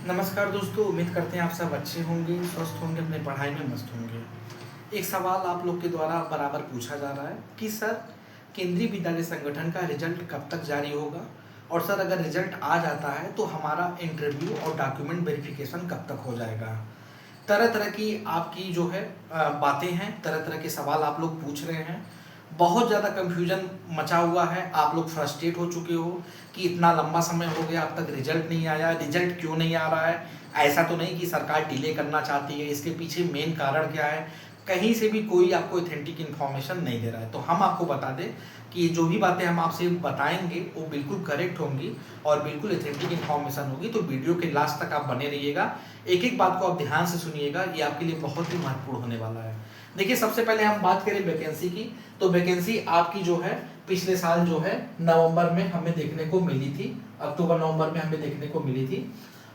नमस्कार दोस्तों, उम्मीद करते हैं आप सब अच्छे होंगे, स्वस्थ होंगे, अपनी पढ़ाई में मस्त होंगे। एक सवाल आप लोग के द्वारा बराबर पूछा जा रहा है कि सर केंद्रीय विद्यालय संगठन का रिजल्ट कब तक जारी होगा, और सर अगर रिजल्ट आ जाता है तो हमारा इंटरव्यू और डॉक्यूमेंट वेरिफिकेशन कब तक हो जाएगा। तरह तरह की आपकी जो है बातें हैं, तरह तरह के सवाल आप लोग पूछ रहे हैं। बहुत ज़्यादा कंफ्यूजन मचा हुआ है, आप लोग फ्रस्ट्रेट हो चुके हो कि इतना लंबा समय हो गया अब तक रिजल्ट नहीं आया, रिजल्ट क्यों नहीं आ रहा है। ऐसा तो नहीं कि सरकार डिले करना चाहती है, इसके पीछे मेन कारण क्या है। कहीं से भी कोई आपको ऑथेंटिक इन्फॉर्मेशन नहीं दे रहा है। तो हम आपको बता दें कि जो भी बातें हम आपसे बताएंगे वो बिल्कुल करेक्ट होंगी और बिल्कुल ऑथेंटिक इन्फॉर्मेशन होगी। तो वीडियो के लास्ट तक आप बने रहिएगा, एक एक बात को आप ध्यान से सुनिएगा, ये आपके लिए बहुत ही महत्वपूर्ण होने वाला है। देखिए, सबसे पहले हम बात करें वैकेंसी की, तो वैकेंसी आपकी जो है पिछले साल जो है नवंबर में हमें देखने को मिली थी, अक्टूबर नवंबर में हमें देखने को मिली थी।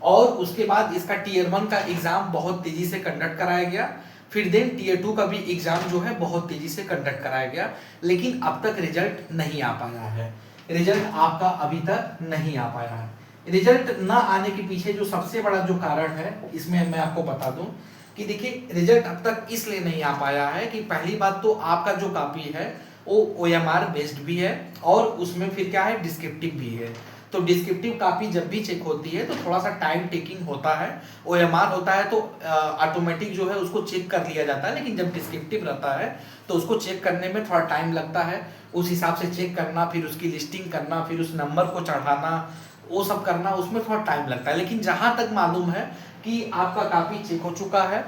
और उसके बाद इसका टीयर 1 का एग्जाम बहुत तेजी से कंडक्ट कराया गया, फिर देन टीयर 2 का भी एग्जाम जो है बहुत तेजी से कंडक्ट कराया गया, लेकिन अब तक रिजल्ट नहीं आ पाया है। रिजल्ट आपका अभी तक नहीं आ पाया है। रिजल्ट ना आने के पीछे जो सबसे बड़ा जो कारण है, इसमें मैं आपको बता दूं कि देखिए, रिजल्ट अब तक इसलिए नहीं आ पाया है कि पहली बात तो आपका जो कॉपी है वो OMR बेस्ड भी है, और उसमें फिर क्या है, डिस्क्रिप्टिव भी है। तो डिस्क्रिप्टिव कॉपी जब भी चेक होती है तो थोड़ा सा टाइम टेकिंग होता है। OMR होता है तो ऑटोमेटिक जो है उसको चेक कर लिया जाता है, लेकिन जब डिस्क्रिप्टिव रहता है तो उसको चेक करने में थोड़ा टाइम लगता है। उस हिसाब से चेक करना, फिर उसकी लिस्टिंग करना, फिर उस नंबर को चढ़ाना, वो सब करना, उसमें थोड़ा टाइम लगता है। लेकिन जहां तक मालूम है कि आपका कॉपी चेक हो चुका है,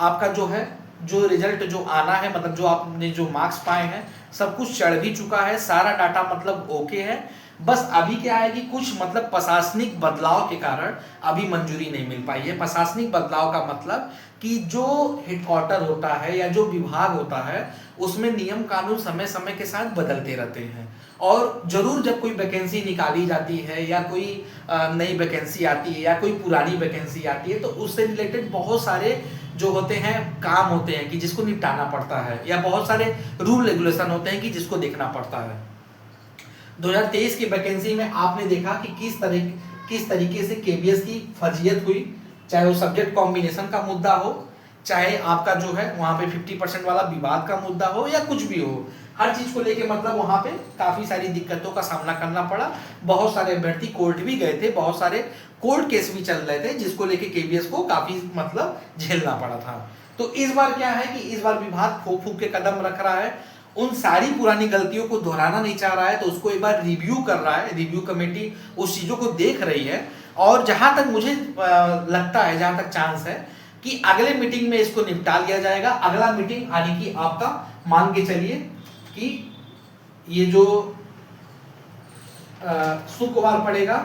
आपका जो है जो रिजल्ट जो आना है, मतलब जो आपने जो मार्क्स पाए हैं सब कुछ चढ़ भी चुका है, सारा डाटा मतलब ओके है। बस अभी क्या है कि कुछ मतलब प्रशासनिक बदलाव के कारण अभी मंजूरी नहीं मिल पाई है। प्रशासनिक बदलाव का मतलब कि जो हेडक्वार्टर होता है या जो विभाग होता है उसमें नियम कानून समय समय के साथ बदलते रहते हैं, और जरूर जब कोई वैकेंसी निकाली जाती है या कोई नई वैकेंसी आती है या कोई पुरानी वैकेंसी आती है तो उससे रिलेटेड बहुत सारे जो होते हैं काम होते हैं कि जिसको निपटाना पड़ता है, या बहुत सारे रूल रेगुलेशन होते हैं कि जिसको देखना पड़ता है। 2023 की वैकेंसी में आपने देखा कि किस तरीके से KBS की फर्जियत हुई, चाहे वो सब्जेक्ट कॉम्बिनेशन का मुद्दा हो, चाहे आपका जो है वहां पे 50% वाला विवाद का मुद्दा हो, या कुछ भी हो, हर चीज को लेके मतलब वहां पे काफी सारी दिक्कतों का सामना करना पड़ा। बहुत सारे अभ्यर्थी कोर्ट भी गए थे, बहुत सारे कोर्ट केस भी चल रहे थे, जिसको लेके KBS को काफी मतलब झेलना पड़ा था। तो इस बार क्या है कि इस बार विभाग फूक फूक के कदम रख रहा है, उन सारी पुरानी गलतियों को दोहराना नहीं चाह रहा है, तो उसको एक बार रिव्यू कर रहा है। रिव्यू कमेटी उस चीजों को देख रही है, और जहां तक मुझे लगता है, जहां तक चांस है कि अगले मीटिंग में इसको निपटा लिया जाएगा। अगला मीटिंग आने की आपका मान के चलिए कि ये जो शुक्रवार पड़ेगा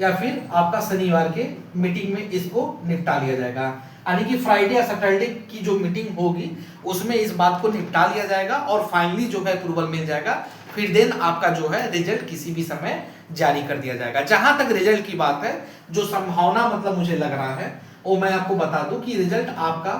या फिर आपका शनिवार के मीटिंग में इसको निपटा लिया जाएगा। यानी कि फ्राइडे या सैटरडे की जो मीटिंग होगी उसमें इस बात को निपटा लिया जाएगा और फाइनली जो है अप्रूवल मिल जाएगा। फिर देन आपका जो है रिजल्ट किसी भी समय जारी कर दिया जाएगा। जहां तक रिजल्ट की बात है, जो संभावना मतलब मुझे लग रहा है वो मैं आपको बता दूं कि रिजल्ट आपका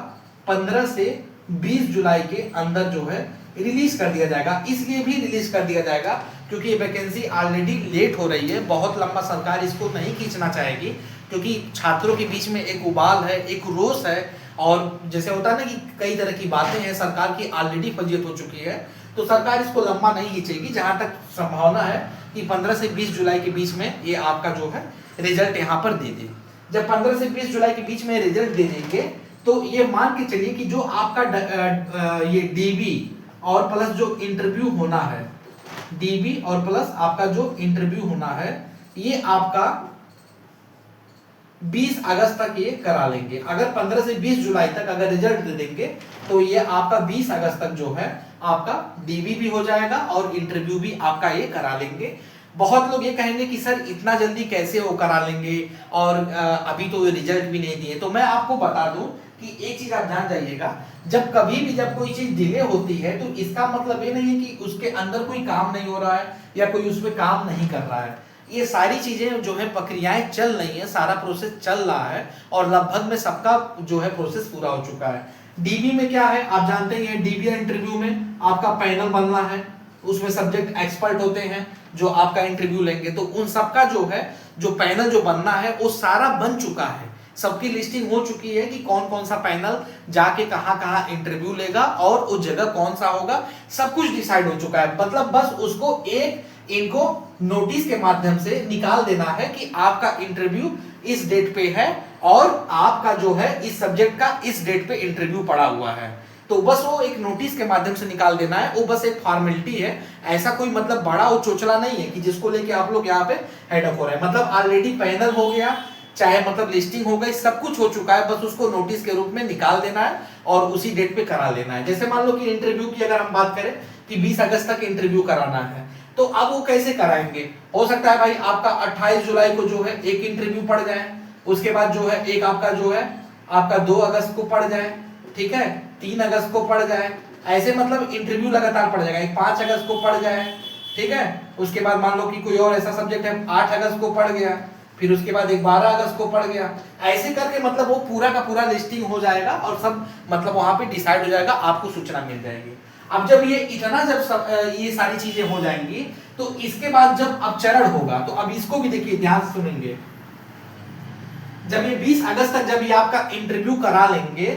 15 से 20 जुलाई के अंदर जो है रिलीज कर दिया जाएगा। इसलिए भी रिलीज कर दिया जाएगा क्योंकि ये वैकेंसी ऑलरेडी लेट हो रही है, बहुत लंबा सरकार इसको नहीं खींचना चाहेगी, क्योंकि छात्रों के बीच में एक उबाल है, एक रोष है, और जैसे होता है ना कि कई तरह की बातें हैं, सरकार की ऑलरेडी फजीयत हो चुकी है, तो सरकार इसको लंबा नहीं खींचेगी। जहां तक संभावना है कि 15 से 20 जुलाई के बीच में ये आपका जो है रिजल्ट यहाँ पर दे दे। जब 15 से 20 जुलाई के बीच में रिजल्ट दे देंगे तो ये मान के चलिए कि जो आपका ये DB और प्लस जो इंटरव्यू होना है, DB और प्लस आपका जो इंटरव्यू होना है, ये आपका 20 अगस्त तक ये करा लेंगे। अगर 15 से 20 जुलाई तक अगर रिजल्ट दे देंगे तो ये आपका 20 अगस्त तक जो है आपका DB भी हो जाएगा और इंटरव्यू भी आपका ये करा लेंगे। बहुत लोग ये कहेंगे कि सर इतना जल्दी कैसे वो करा लेंगे, और अभी तो रिजल्ट भी नहीं दिए। तो मैं आपको बता दूं कि एक चीज आप जान जाइएगा, जब कभी भी जब कोई चीज डिले होती है तो इसका मतलब ये नहीं है कि उसके अंदर कोई काम नहीं हो रहा है या कोई उस पर काम नहीं कर रहा है। ये सारी चीजें जो है प्रक्रियाएं चल रही है, सारा प्रोसेस चल रहा है, और लगभग में सबका जो है प्रोसेस पूरा हो चुका है। DB में क्या है आप जानते ही हैं, DB इंटरव्यू में आपका पैनल बनना है, उसमें सब्जेक्ट एक्सपर्ट होते हैं जो आपका इंटरव्यू लेंगे, तो उन सबका जो है जो पैनल जो बनना है वो सारा बन चुका है, सबकी लिस्टिंग हो चुकी है कि कौन कौन सा पैनल जाके कहाँ कहाँ इंटरव्यू लेगा और उस जगह कौन सा होगा, सब कुछ डिसाइड हो चुका है। मतलब बस उसको एक इनको नोटिस के माध्यम से निकाल देना है कि आपका इंटरव्यू इस डेट पे है और आपका जो है इस सब्जेक्ट का इस डेट पे इंटरव्यू पड़ा हुआ है। तो बस वो एक नोटिस के माध्यम से निकाल देना है, वो बस एक फॉर्मेलिटी है। ऐसा कोई मतलब बड़ा वो चोचला नहीं है कि जिसको लेके आप लोग यहाँ पे हेडअप हो रहे हैं। मतलब ऑलरेडी पैनल हो गया, चाहे मतलब लिस्टिंग हो गई, सब कुछ हो चुका है, बस उसको नोटिस के रूप में निकाल देना है और उसी डेट पे करा लेना है। जैसे मान लो कि इंटरव्यू की अगर हम बात करें कि 20 अगस्त तक इंटरव्यू कराना है, तो अब वो कैसे कराएंगे? हो सकता है भाई आपका 28 जुलाई को जो है एक इंटरव्यू पड़ जाए, उसके बाद जो है एक आपका जो है आपका 2 अगस्त को पड़ जाए, ठीक है, 3 अगस्त को पड़ जाए, ऐसे मतलब इंटरव्यू लगातार पड़ जाएगा। एक 5 अगस्त को पड़ जाए, ठीक है, उसके बाद मान लो कि कोई और ऐसा सब्जेक्ट है 8 अगस्त को पड़ गया, फिर उसके बाद एक 12 अगस्त को पड़ गया, ऐसे करके मतलब वो पूरा का पूरा लिस्टिंग हो जाएगा और सब मतलब वहां पे डिसाइड हो जाएगा, आपको सूचना मिल जाएगी। अब जब ये इतना जब ये सारी चीजें हो जाएंगी तो इसके बाद जब अब चरण होगा, तो अब इसको भी देखिए ध्यान से सुनेंगे। जब ये 20 अगस्त तक जब ये आपका इंटरव्यू करा लेंगे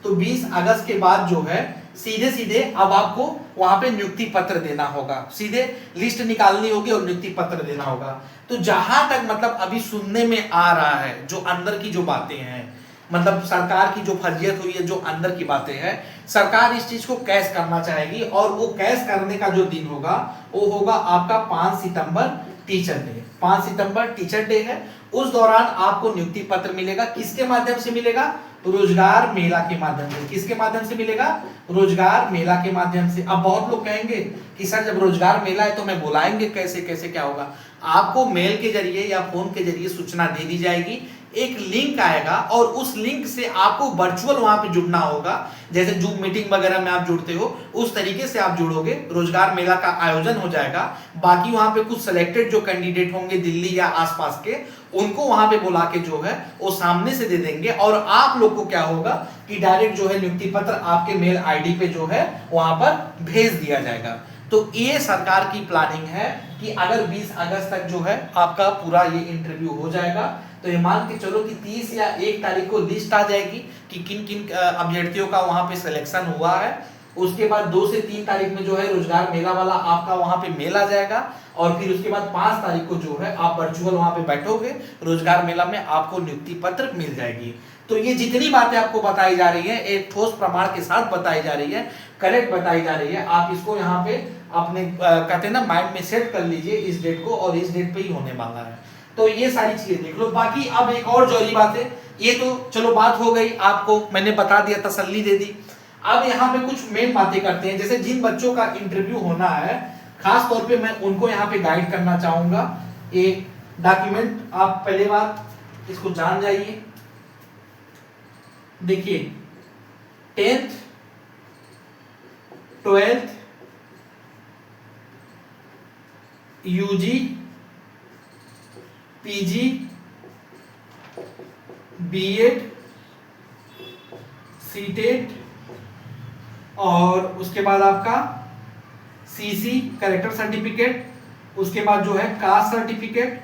तो 20 अगस्त के बाद जो है सीधे सीधे अब आपको वहां पे नियुक्ति पत्र देना होगा, सीधे लिस्ट निकालनी होगी और नियुक्ति पत्र देना होगा। तो जहां तक मतलब अभी सुनने में आ रहा है, जो अंदर की जो बातें हैं, मतलब सरकार की जो फर्जियत हुई है, जो अंदर की बातें हैं, सरकार इस चीज को कैश करना चाहेगी और वो कैश करने का जो दिन होगा वो होगा आपका 5 सितंबर टीचर डे। 5 सितंबर टीचर डे है, उस दौरान आपको नियुक्ति पत्र मिलेगा। किसके माध्यम से मिलेगा? रोजगार मेला के माध्यम से। किसके माध्यम से मिलेगा? रोजगार मेला के माध्यम से। अब बहुत लोग कहेंगे कि सर जब रोजगार मेला है तो हमें बुलाएंगे कैसे, कैसे क्या होगा? आपको मेल के जरिए या फोन के जरिए सूचना दे दी जाएगी, एक लिंक आएगा और उस लिंक से आपको वर्चुअल वहां पे जुड़ना होगा। जैसे जूम मीटिंग वगैरह में आप जुड़ते हो उस तरीके से आप जुड़ोगे, रोजगार मेला का आयोजन हो जाएगा। बाकी वहां पे कुछ सिलेक्टेड जो कैंडिडेट होंगे दिल्ली या आसपास के, उनको वहां पे बुला के जो है वो सामने से दे देंगे और आप लोग को क्या होगा कि डायरेक्ट जो है नियुक्ति पत्र आपके मेल आईडी पे जो है वहां पर भेज दिया जाएगा। तो ये सरकार की प्लानिंग है कि अगर 20 अगस्त तक जो है आपका पूरा ये इंटरव्यू हो जाएगा तो ये मान के चलो कि 30 या 1 तारीख को लिस्ट आ जाएगी कि किन किन अभ्यर्थियों का वहां पे सिलेक्शन हुआ है। उसके बाद 2 से 3 तारीख में जो है रोजगार मेला वाला आपका वहां पे मेल आ जाएगा और फिर उसके बाद 5 तारीख को जो है आप वर्चुअल वहां पे बैठोगे, रोजगार मेला में आपको नियुक्ति पत्र मिल जाएगी। तो ये जितनी बातें आपको बताई जा रही है एक ठोस प्रमाण के साथ बताई जा रही है, करेक्ट बताई जा रही है। आप इसको यहाँ पे अपने कहते हैं ना माइंड में सेट कर लीजिए इस डेट को, और इस डेट पे ही होने वाला है। तो ये सारी चीजें देख लो। बाकी अब एक और जरूरी बात है, ये तो चलो बात हो गई, आपको मैंने बता दिया, तसल्ली दे दी। अब यहाँ पे कुछ मेन बातें करते हैं। जैसे जिन बच्चों का इंटरव्यू होना है खास तौर पे मैं उनको यहाँ पे गाइड करना चाहूंगा। एक डॉक्यूमेंट आप पहले बात इसको जान जाइए। देखिए 10th 12th UG PG BEd CTET और उसके बाद आपका सीसी कैरेक्टर सर्टिफिकेट, उसके बाद जो है caste certificate,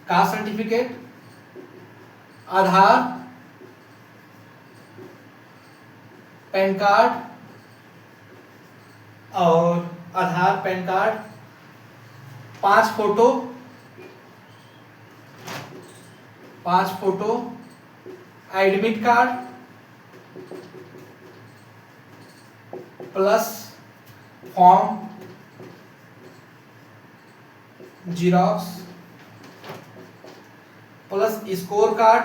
caste certificate, Aadhaar, PAN card और Aadhaar PAN card, 5 photo, admit card plus form xerox plus score card,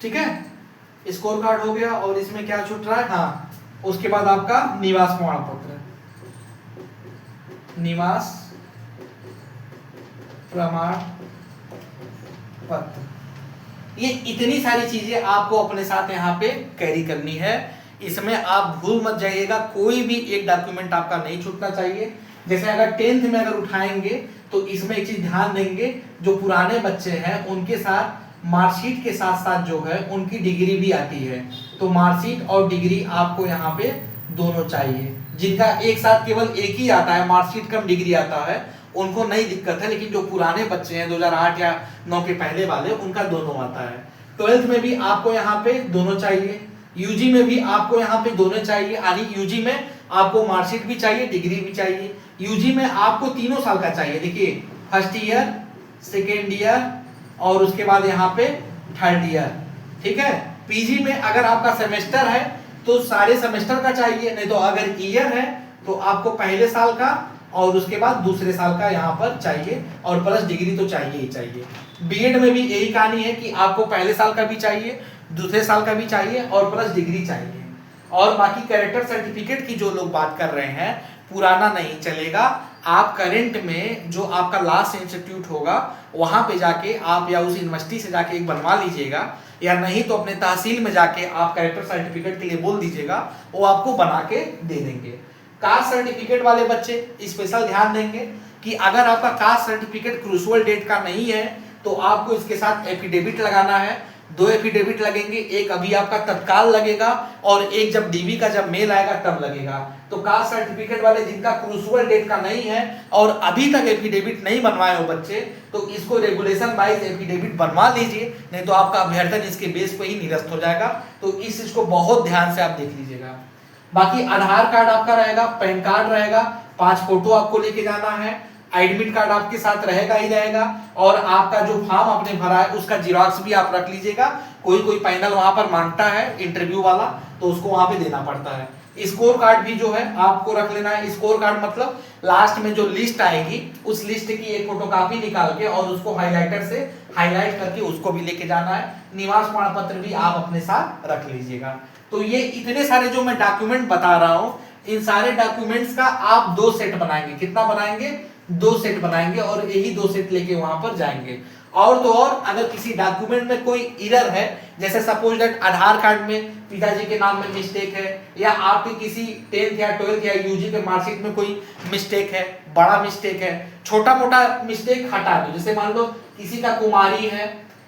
ठीक है, स्कोर कार्ड हो गया। और इसमें क्या छूट रहा है? हाँ, उसके बाद आपका निवास प्रमाण पत्र, निवास प्रमाण पत्र। ये इतनी सारी चीजें आपको अपने साथ यहाँ पे कैरी करनी है। इसमें आप भूल मत जाइएगा, कोई भी एक डॉक्यूमेंट आपका नहीं छूटना चाहिए। जैसे अगर 10th में अगर उठाएंगे तो इसमें एक चीज ध्यान देंगे, जो पुराने बच्चे हैं उनके साथ मार्कशीट के साथ साथ जो है उनकी डिग्री भी आती है। तो मार्कशीट और डिग्री आपको यहाँ पे दोनों चाहिए। जिनका एक साथ केवल एक ही आता है, मार्कशीट कम डिग्री आता है, उनको नहीं दिक्कत है, लेकिन जो पुराने बच्चे हैं 2008 या 9 के पहले वाले, उनका दोनों आता है। 12th में भी आपको यहाँ पे दोनों चाहिए, यूजी में भी आपको यहाँ पे दोनों चाहिए, यानी यूजी में आपको मार्कशीट भी चाहिए, डिग्री भी चाहिए। यूजी में आपको 3 साल का चाहिए, देखिए फर्स्ट ईयर, सेकेंड ईयर और उसके बाद यहाँ पे थर्ड ईयर, ठीक है। पीजी में अगर आपका सेमेस्टर है तो सारे सेमेस्टर का चाहिए, नहीं तो अगर ईयर है तो आपको पहले साल का और उसके बाद दूसरे साल का यहाँ पर चाहिए, और प्लस डिग्री तो चाहिए ही चाहिए। बीएड में भी यही कहानी है कि आपको पहले साल का भी चाहिए, दूसरे साल का भी चाहिए और प्लस डिग्री चाहिए। और बाकी कैरेक्टर सर्टिफिकेट की जो लोग बात कर रहे हैं, पुराना नहीं चलेगा। आप करंट में जो आपका लास्ट इंस्टीट्यूट होगा वहां पे जाके आप या उस यूनिवर्सिटी से जाके एक बनवा लीजिएगा, या नहीं तो अपने तहसील में जाके आप कैरेक्टर सर्टिफिकेट के लिए बोल दीजिएगा, वो आपको बना के दे देंगे। कास्ट सर्टिफिकेट वाले बच्चे स्पेशल ध्यान देंगे कि अगर आपका कास्ट सर्टिफिकेट क्रूशियल डेट का नहीं है तो आपको इसके साथ एफिडेविट लगाना है। 2 एफिडेविट लगेंगे, एक अभी आपका तत्काल लगेगा और एक जब डीबी का जब मेल आएगा तब लगेगा। तो कास्ट सर्टिफिकेट वाले जिनका क्रूशियल डेट का नहीं है और अभी तक एफिडेविट नहीं बनवाए हो बच्चे, तो इसको रेगुलेशन वाइज एफिडेविट बनवा लीजिए, नहीं तो आपका अभ्यर्थन इसके बेस पे ही निरस्त हो जाएगा। तो इस चीज को बहुत ध्यान से आप देख लीजिएगा। बाकी आधार कार्ड आपका रहेगा, पैन कार्ड रहेगा, 5 फोटो आपको लेके जाना है, एडमिट कार्ड आपके साथ रहेगा ही रहेगा, और आपका जो फॉर्म आपने भरा है उसका जिरॉक्स भी आप रख लीजिएगा। कोई पैनल वहां पर मांगता है इंटरव्यू वाला, तो उसको वहां पे देना पड़ता है। स्कोर कार्ड भी जो है आपको रख लेना है। स्कोर कार्ड मतलब लास्ट में जो लिस्ट आएगी उस लिस्ट की एक फोटोकॉपी निकाल के और उसको हाइलाइटर से हाईलाइट करके उसको भी लेके जाना है। निवास प्रमाण पत्र भी आप अपने साथ रख लीजिएगा। तो ये इतने सारे जो मैं डॉक्यूमेंट बता रहा हूं, इन सारे डॉक्यूमेंट्स का आप 2 सेट बनाएंगे। कितना बनाएंगे? 2 सेट बनाएंगे और यही 2 सेट लेके वहां पर जाएंगे। और तो और अगर किसी डॉक्यूमेंट में कोई एरर है, जैसे सपोज दैट आधार कार्ड में पिताजी के नाम में मिस्टेक है, या आपके किसी 10th या 12th या यूजी के मार्कशीट में कोई मिस्टेक है, बड़ा मिस्टेक है, छोटा मोटा मिस्टेक हटा दो। जैसे मान लो किसी का कुमारी है,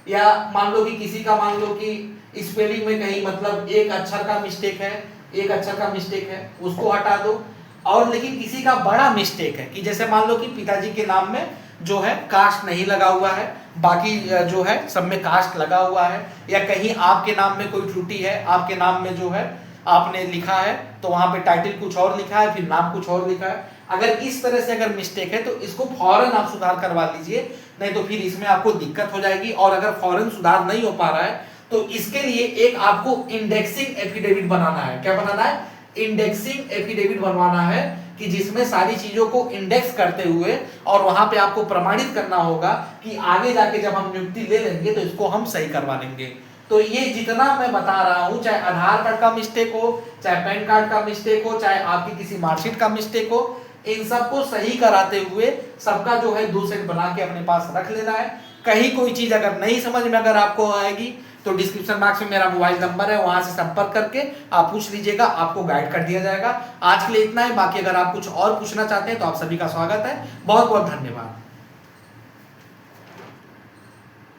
या मान लो कि किसी का मान लो कि स्पेलिंग में कहीं मतलब एक अक्षर का मिस्टेक है, एक अक्षर का मिस्टेक है, उसको हटा दो। और लेकिन किसी का बड़ा मिस्टेक है कि जैसे मान लो कि पिताजी के नाम में जो है कास्ट नहीं लगा हुआ है, बाकी जो है सब में कास्ट लगा हुआ है, या कहीं आपके नाम में कोई त्रुटि है, आपके नाम में जो है आपने लिखा है तो वहां पे टाइटल कुछ और लिखा है, फिर नाम कुछ और लिखा है। अगर इस तरह से अगर मिस्टेक है तो इसको फौरन आप सुधार करवा लीजिए, नहीं तो फिर इसमें आपको दिक्कत हो जाएगी। और अगर फौरन सुधार नहीं हो पा रहा है तो इसके लिए एक आपको इंडेक्सिंग एफिडेविट बनाना है। क्या बनाना है? इंडेक्सिंग एफिडेविट बनवाना है, कि जिसमें सारी चीजों को इंडेक्स करते हुए और वहां पे आपको प्रमाणित करना होगा कि आगे जाके जब हम नियुक्ति ले लेंगे तो इसको हम सही करवा लेंगे। तो ये जितना मैं बता रहा हूं, चाहे आधार कार्ड का मिस्टेक हो, चाहे पैन कार्ड का मिस्टेक हो, चाहे आपकी किसी मार्कशीट का मिस्टेक हो, इन सबको सही कराते हुए सबका जो है 2 सेट बना के अपने पास रख लेना है। कहीं कोई चीज अगर नहीं समझ में अगर आपको आएगी तो डिस्क्रिप्शन बॉक्स में मेरा मोबाइल नंबर है, वहां से संपर्क करके आप पूछ लीजिएगा, आपको गाइड कर दिया जाएगा। आज के लिए इतना है, बाकी अगर आप कुछ और पूछना चाहते हैं तो आप सभी का स्वागत है। बहुत बहुत धन्यवाद।